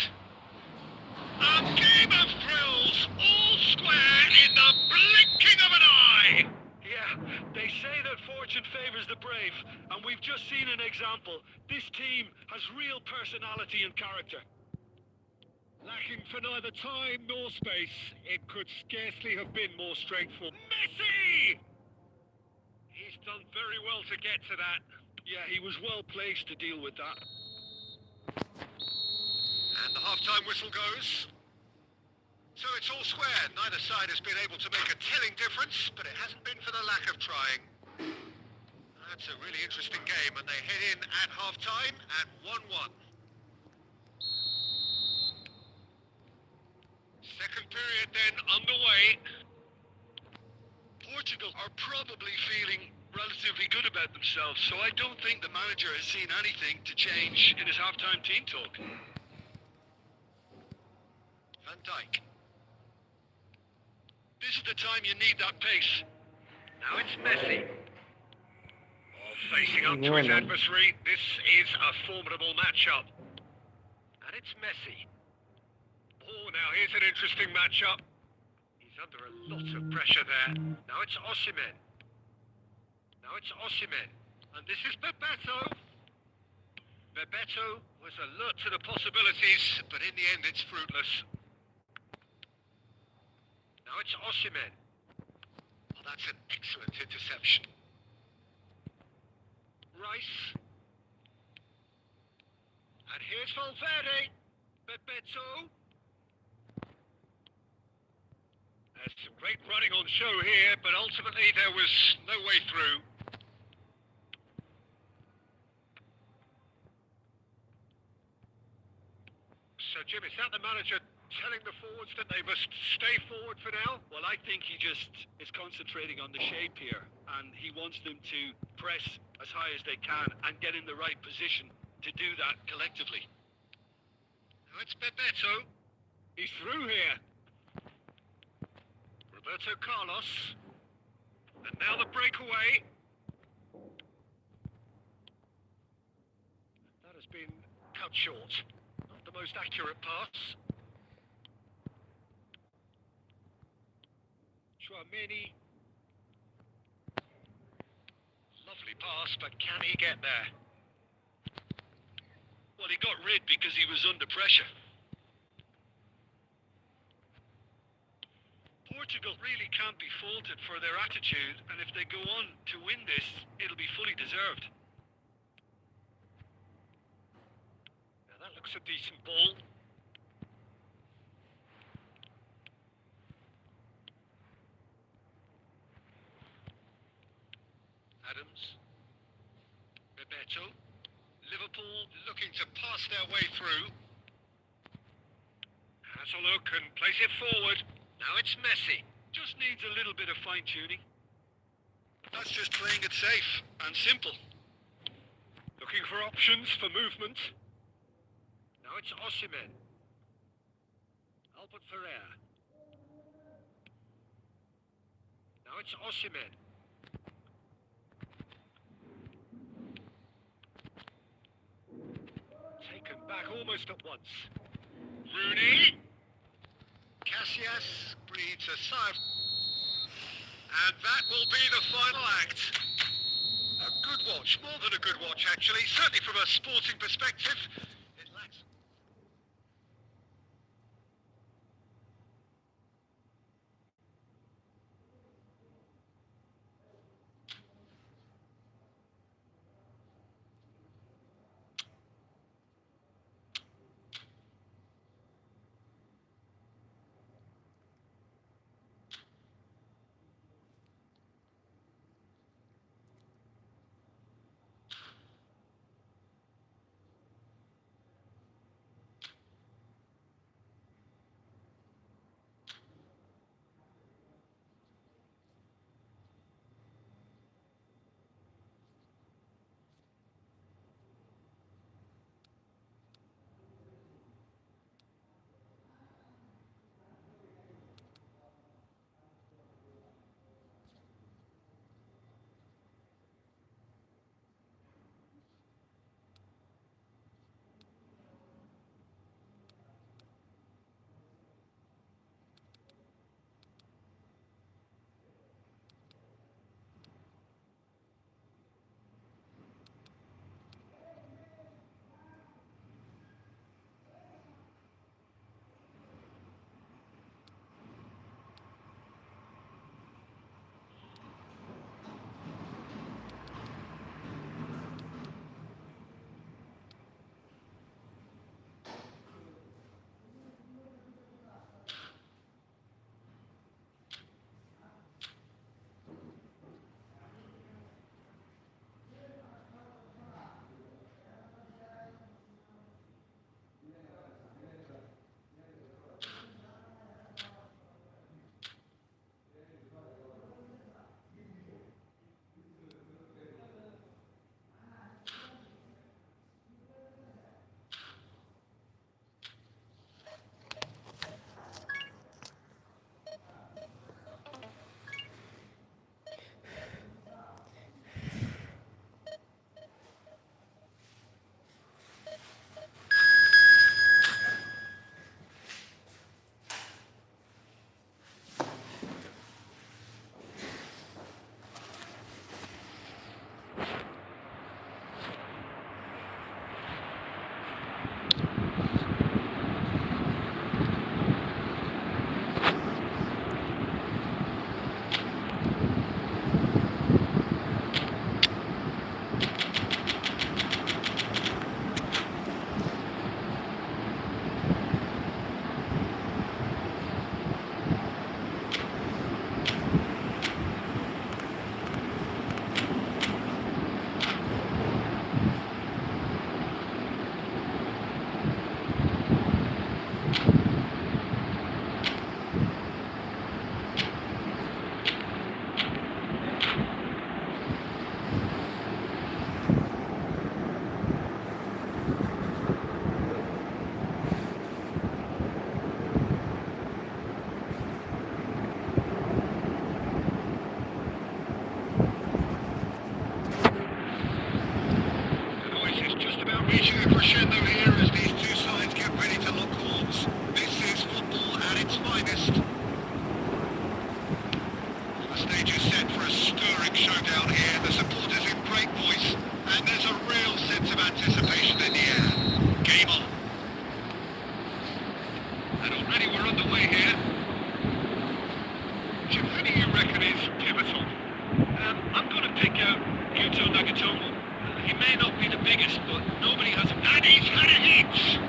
A game of thrills, all square in the blinking of an eye! Yeah, they say that fortune favours the brave, and we've just seen an example. This team has real personality and character. Lacking for neither time nor space, it could scarcely have been more straightforward. Messi! He's done very well to get to that. Yeah, he was well placed to deal with that. And And the half-time whistle goes. So it's all square. Neither side has been able to make a telling difference, but it hasn't been for the lack of trying. That's a really interesting game, and they head in at half-time at 1-1. Second period then underway. Portugal are probably feeling relatively good about themselves, so I don't think the manager has seen anything to change in his half-time team talk. Van Dijk. This is the time you need that pace. Now it's Messi. Facing up to his adversary, this is a formidable matchup. And it's Messi. Oh, now here's an interesting matchup. He's under a lot of pressure there. Now it's Osimhen. Now it's Osimhen. And this is Bebeto. Bebeto was alert to the possibilities, but in the end it's fruitless. Now it's Osimhen. Oh, that's an excellent interception. Rice. And here's Valverde. Bebeto. There's some great running on show here, but ultimately there was no way through. So Jim, is that the manager telling the forwards that they must stay forward for now? Well, I think he just is concentrating on the shape here, and he wants them to press as high as they can and get in the right position to do that collectively. Now it's Bebeto. He's through here. Roberto Carlos. And now the breakaway. That has been cut short. Not the most accurate pass. Chouameni. Lovely pass, but can he get there? Well, he got rid because he was under pressure. Portugal really can't be faulted for their attitude, and if they go on to win this, it'll be fully deserved. Now that looks a decent ball. Adams. Bebeto. Liverpool looking to pass their way through. Has a look and plays it forward. Now it's Messi. Just needs a little bit of fine-tuning. That's just playing it safe and simple. Looking for options for movement. Now it's Osimhen. Albert Ferrer. Now it's Osimhen. Taken back almost at once. Rooney. Casillas breathes a sigh of... And that will be the final act. A good watch, more than a good watch actually, certainly from a sporting perspective. It lacks... a crescendo here as these two sides get ready to lock horns. This is football at its finest. The stage is set for a stirring showdown here. The supporters in great voice, and there's a real sense of anticipation in the air. Game on. And already we're underway here. Jim, who do you reckon is pivotal? I'm going to pick out Yuto Nagatomo. He may not be the biggest, but nobody has him. And he's had a hit!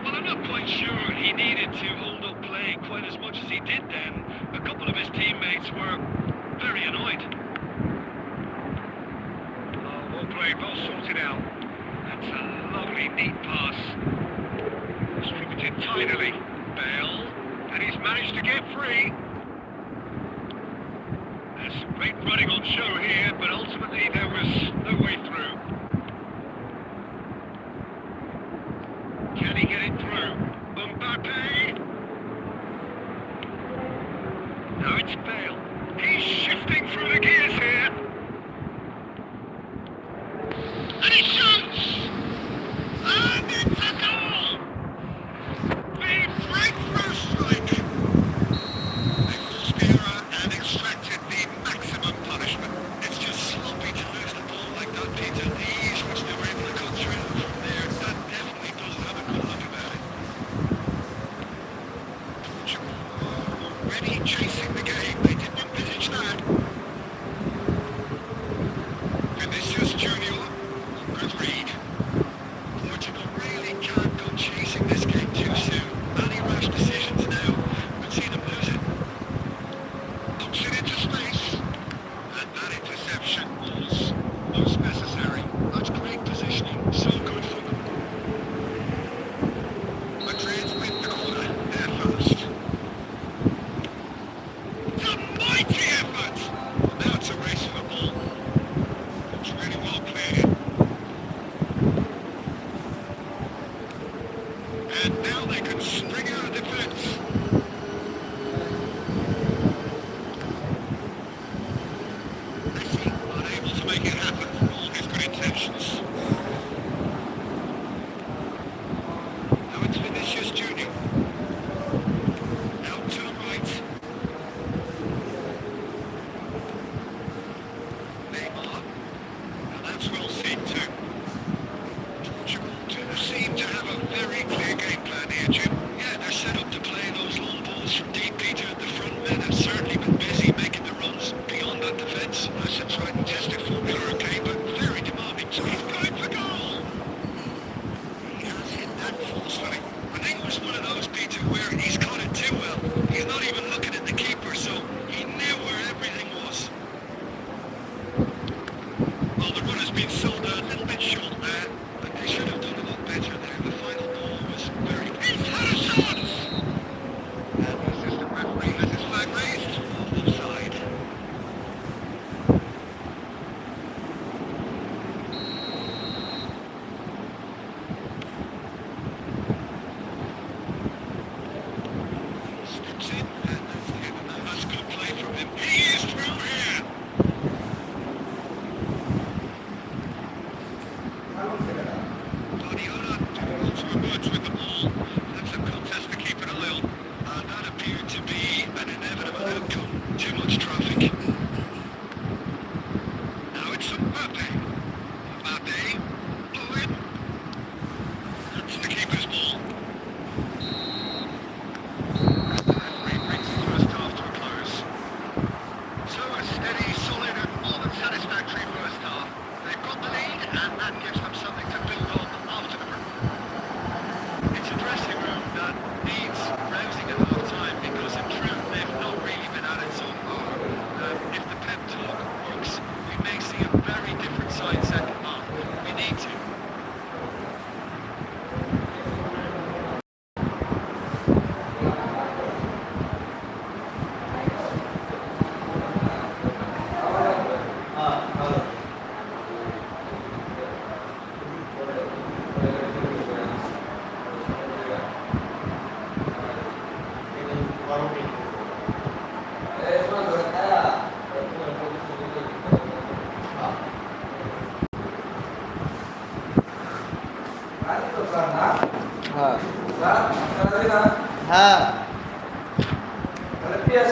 Well, I'm not quite sure he needed to hold up play quite as much as he did then. A couple of his teammates were very annoyed. Oh, well played, well sorted out. That's a lovely, neat pass. Distributed tidily. Bale, and he's managed to get free. There's some great running on show here, but ultimately there was no way through. Can he get it through? Mbappe! Now it's Bale. He's shifting through the gears here. And he shoots! And it's a goal! The breakthrough strike! They forced the error and extracted the maximum punishment. It's just sloppy to lose the ball like that, Peter. The ease which they were able to cut through from there, that definitely does have a good look about it. Portugal already chasing the game. They didn't envisage that. Vinicius Junior. Good read. Portugal really can't go chasing this game too soon. Many rash decisions now. We'll see them lose it. Knocks it into space. And that interception was most necessary. That's great positioning. So good for them. Madrid win the corner. They're first. It's a mighty effort! Now it's a race for the ball. It's really well played. And now they can string out a defence.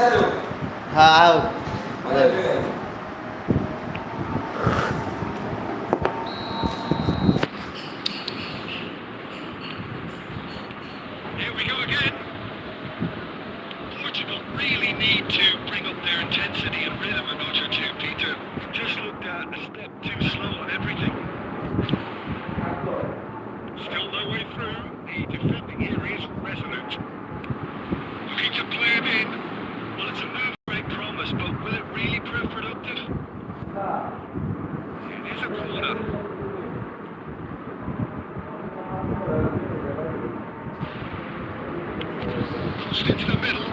out. Here we go again. Portugal really need to bring up their intensity and rhythm a notch or two, Peter. Just looked at a step too slow on everything. Still no way through. The defending here is resolute. Looking to play it in. Well, it's a move great promise, but will it really prove productive? It is a corner. Crossed into the middle.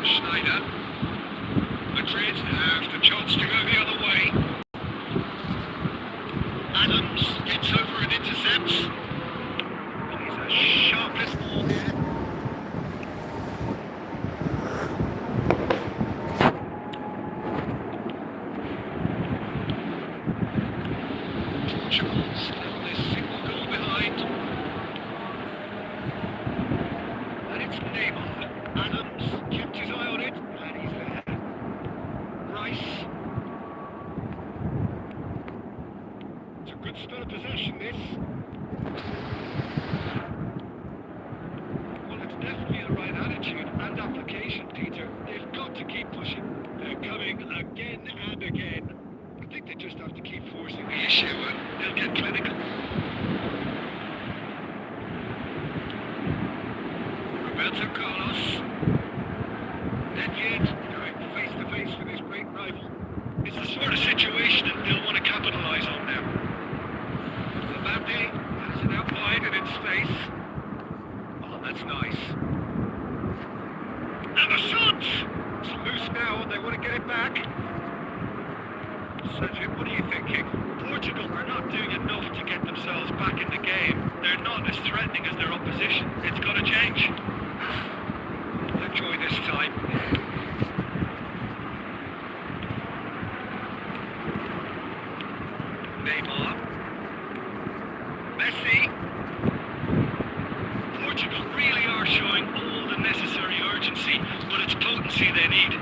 Schneider. Madrid have the chance to go the other way. Adams gets over and intercepts. He's a sharpless ball here. Portugal still only single goal behind. And it's Neymar. Adams kept his eye on it, and he's there. Rice. It's a good spell of possession, this. Well, it's definitely the right attitude and application, Peter. They've got to keep pushing. They're coming again and again. I think they just have to keep forcing the issue, and they'll get clinical. Roberto Carlos. Nedved going face to face with his great rival. It's the sort of situation that they'll want to capitalise on now. Lavande has it out wide and in space. Oh, that's nice. And the shot! It's loose now and they want to get it back. Sergio, what are you thinking? Portugal are not doing enough to get themselves back in the game. They're not as threatening as their opposition. It's got to change. Enjoy this time. Neymar. Messi. Portugal really are showing all the necessary urgency, but it's potency they need.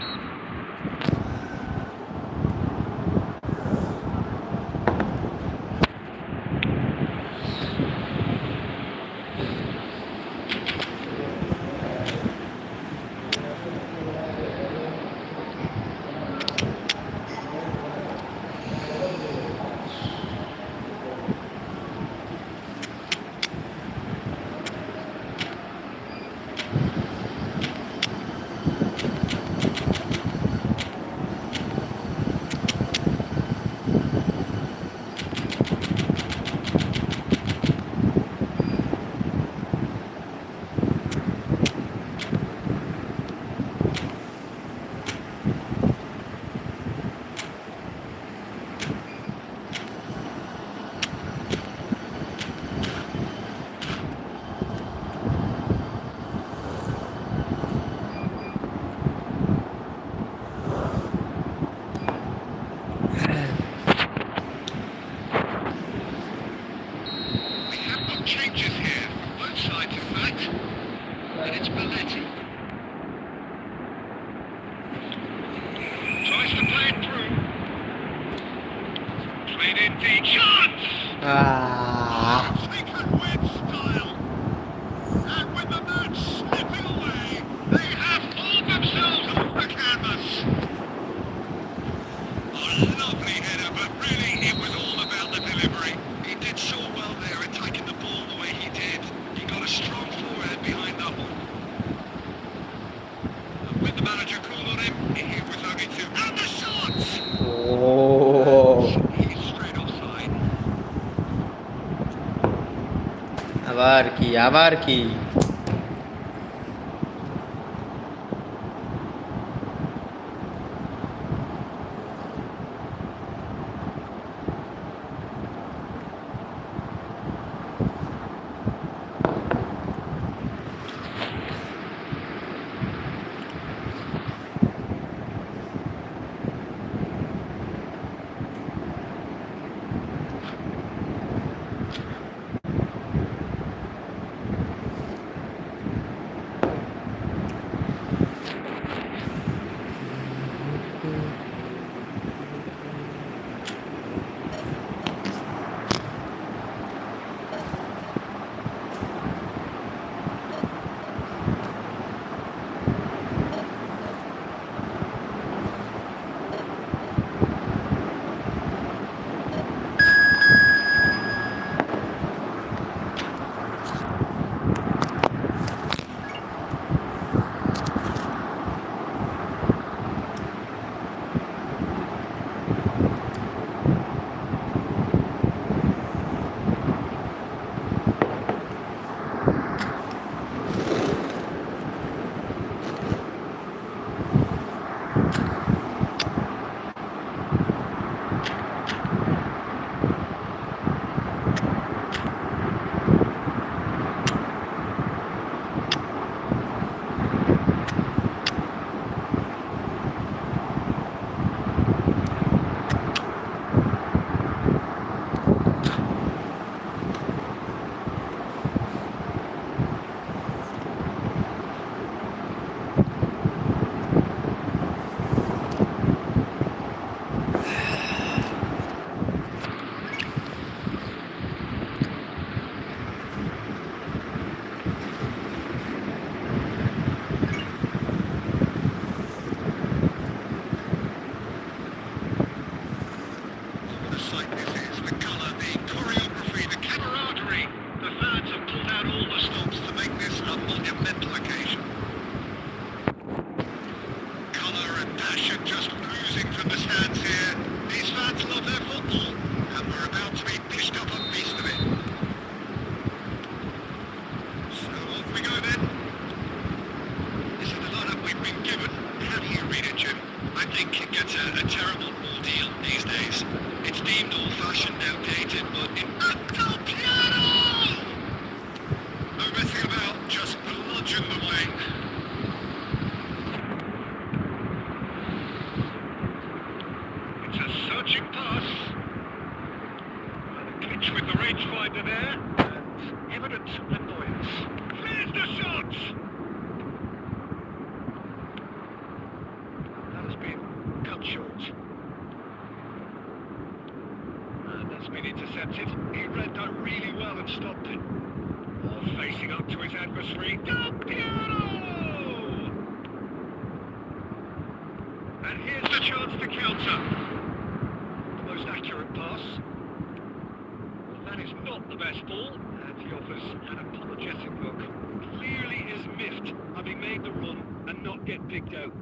Changes here from both sides, in fact. And it's Belletti. Tries to play it through. Played in deep. Chance! Taken with style. And with the match slipping away, they have pulled themselves off the canvas. Oh, lovely header, but really it was all about the delivery. He did so well there at taking the ball the way he did. He got a strong forehand behind that one. And with the manager cool on him, he was only two. And the shots! Oh. He's straight offside. আবার কি passion just oozing from the stands here. These fans love their football, and we're about to be dished up a feast of it. So off we go then. This is the lineup we've been given. How do you read it, Jim? I think it gets a terrible ordeal these days. It's deemed old-fashioned, outdated, but in Del Piano! No messing about, just bludgeon them away. It's a searching pass. And a glitch with the rangefinder there, and evident annoyance. There's the shot! That has been cut short. And that's been intercepted. He read that really well and stopped it. Oh, facing up to his adversary. Del Piano! And here's the chance to counter. The most accurate pass. Well, that is not the best ball, and he offers an apologetic look. Clearly is miffed, having made the run and not get picked out.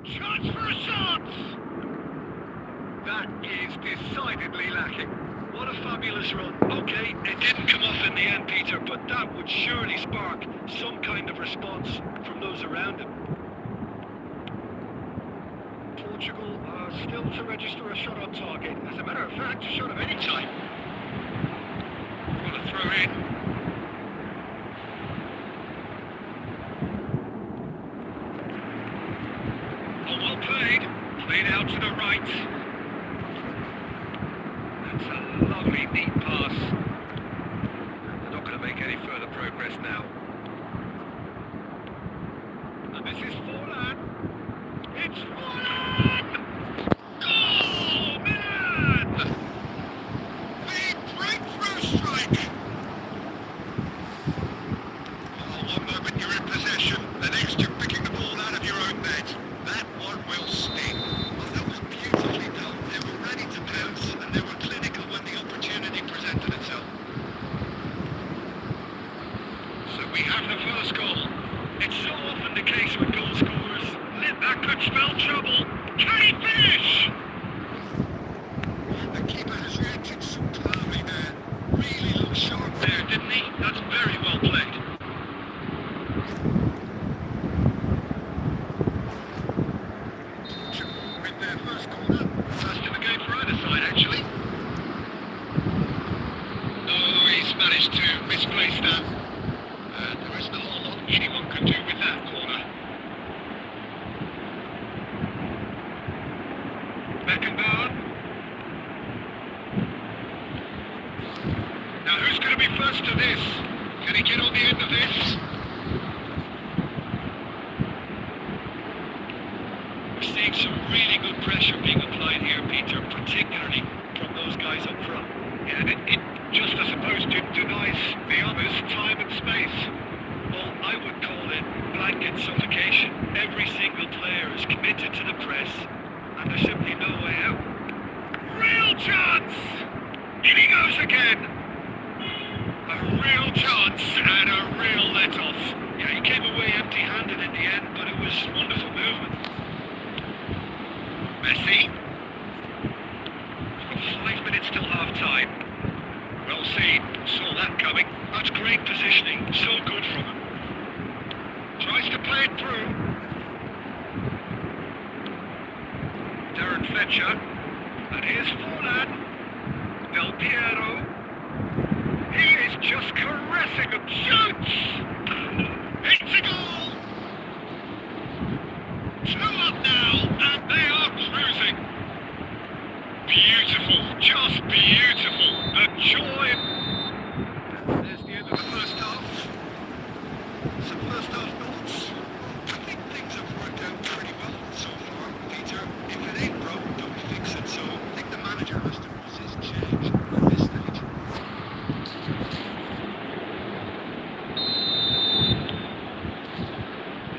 Chance for a shot! That is decidedly lacking. What a fabulous run. Okay, it didn't come off in the end, Peter, but that would surely spark some kind of response from those around him. Portugal are still to register a shot on target. As a matter of fact, a shot of any type. Got to throw in. Oh, well played. Played out to the right. That's a lovely, neat pass. They're not going to make any further progress now. And this is Forlan. It's Forlan! Goal, Milan! The breakthrough strike! Oh, one moment you're in possession, the next you're picking the ball out of your own net. That one will sting. Oh, that was beautifully done. They were ready to pounce, and they were clinical when the opportunity presented itself. So we have the first goal. It's so often the case with goal scorers. That could spell trouble. Can he finish? The keeper has reacted superbly there. Really looked sharp there, didn't he? That's very well played. With their first corner. First in the game for either side, actually. Oh, he's managed to misplace that. There isn't a whole lot anyone could do with that corner. Beckenbauer. Now who's going to be first to this? Can he get on the end of this? We're seeing some really good pressure being applied here, Peter, particularly from those guys up front. Yeah, and it just, I suppose, denies the others time and space. Well, I would call it blanket suffocation. Every single player is committed to the press, and there's simply no way out. Real chance! In he goes again! A real chance and a real let-off. Yeah, he came away empty-handed in the end, but it was wonderful movement. Messi. We've got 5 minutes till half-time. Well seen, saw that coming. That's great positioning, so good from him. Tries to play it through. Darren Fletcher. And here's Forlan. Del Piero. He is just caressing him. Shoots! It's a goal! 2 up now, and they are cruising. Beautiful, just beautiful. The joy. There's the end of the first half. Some first half thoughts. I think things have worked out pretty well so far, Peter. If it ain't broke, don't fix it. So I think the manager has to resist change at this stage.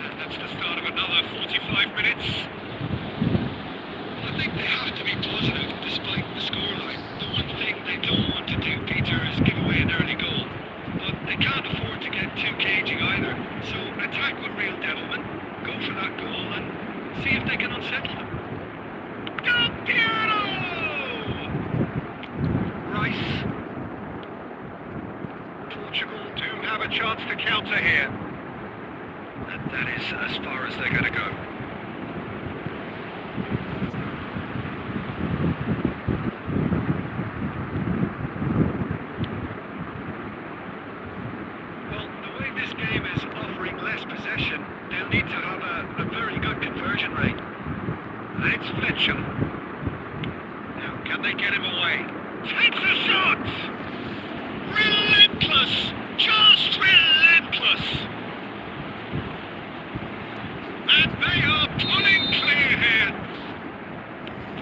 And that's the start of another 45 minutes. I think they have to be positive despite the scoreline. The one thing they don't want to do, Peter, is give away an early goal. But they can't afford to get too cagey either. So attack with real devilment, go for that goal, See if they can unsettle them. Del Piero! Rice. Portugal do have a chance to counter here. And that is as far as they're going to go. Well, the way this game is offering less possession, they'll need to have a very good conversion rate. And it's Fletcher. Now, can they get him away? Takes a shot! Relentless! Just relentless! And they are pulling clear here.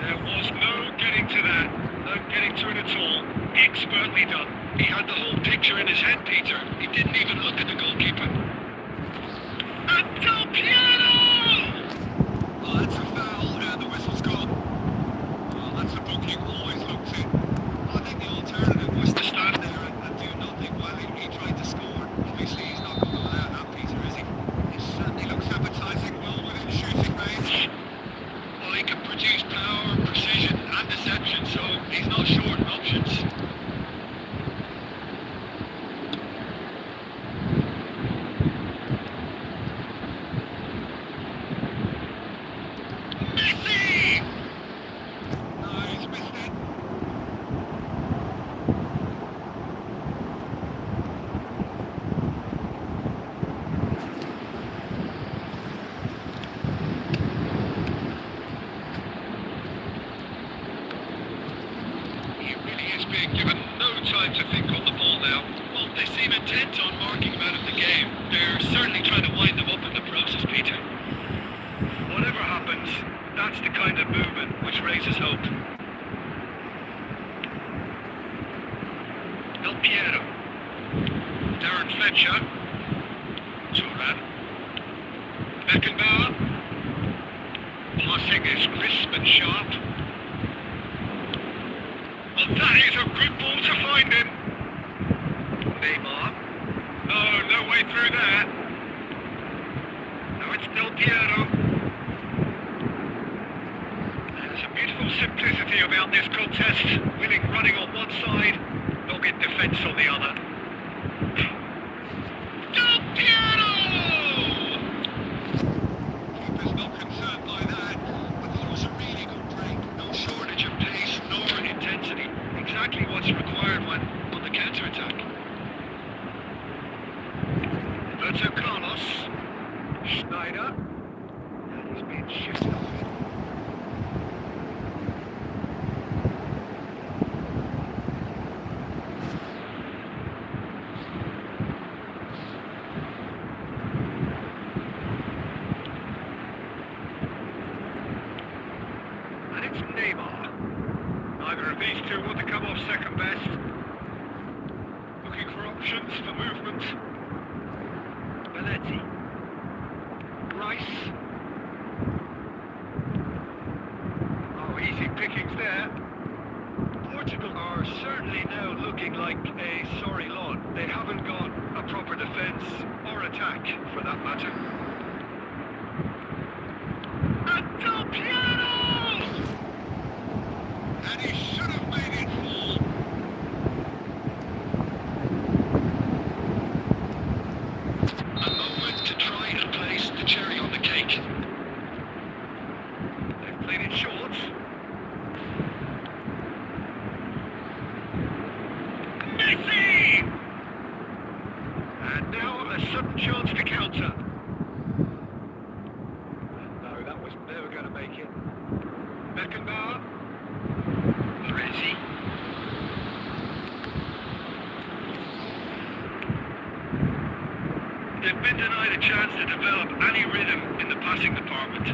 There was no getting to that. No getting to it at all. Expertly done. He had the whole picture in his head, Peter. He didn't even look at the goalkeeper. And Del Piero! Oh, that's a foul, and the whistle's gone. Well, that's a booking, always looks it. I think the alternative was to stand there and do nothing while he tried to score. Obviously, he's not going to allow that, Peter, is he? It certainly looks appetising, well within shooting range. Well, he can produce power, precision, and deception, so he's not short of options. Messi! No, he's missed it. He really is being given no time to think on the ball now. Well, they seem intent on marking him out of the game. They're certainly trying to wind them up in the process, Peter. Whatever happens, that's the kind of movement which raises hope. Del Piero. Darren Fletcher. Turan. Beckenbauer. Passing is crisp and sharp. Well, that is a good ball to find him. Neymar. No way through there. Now it's Del Piero. There's a beautiful simplicity about this contest. Willing running on one side, dogged defence on the other. Del Piero! Keeper's not concerned by that, but that was a really good break. No shortage of pace nor intensity. Exactly what's required when on the counter-attack. Roberto Carlos. Schneider. And he's been shifted off it. And it's Neymar. Neither of these two want to come off second best. Looking for options for movement. Belletti. Rice. Oh, easy pickings there. Portugal are certainly now looking like a sorry lot. They haven't got a proper defence or attack, for that matter. And Del Piero! And he should have made it fall. A moment to try and place the cherry on the cake. They've played it short. Messi! And now a sudden chance to counter. No, that was never going to make it. Beckenbauer. Baresi. They've been denied a chance to develop any rhythm in the passing department.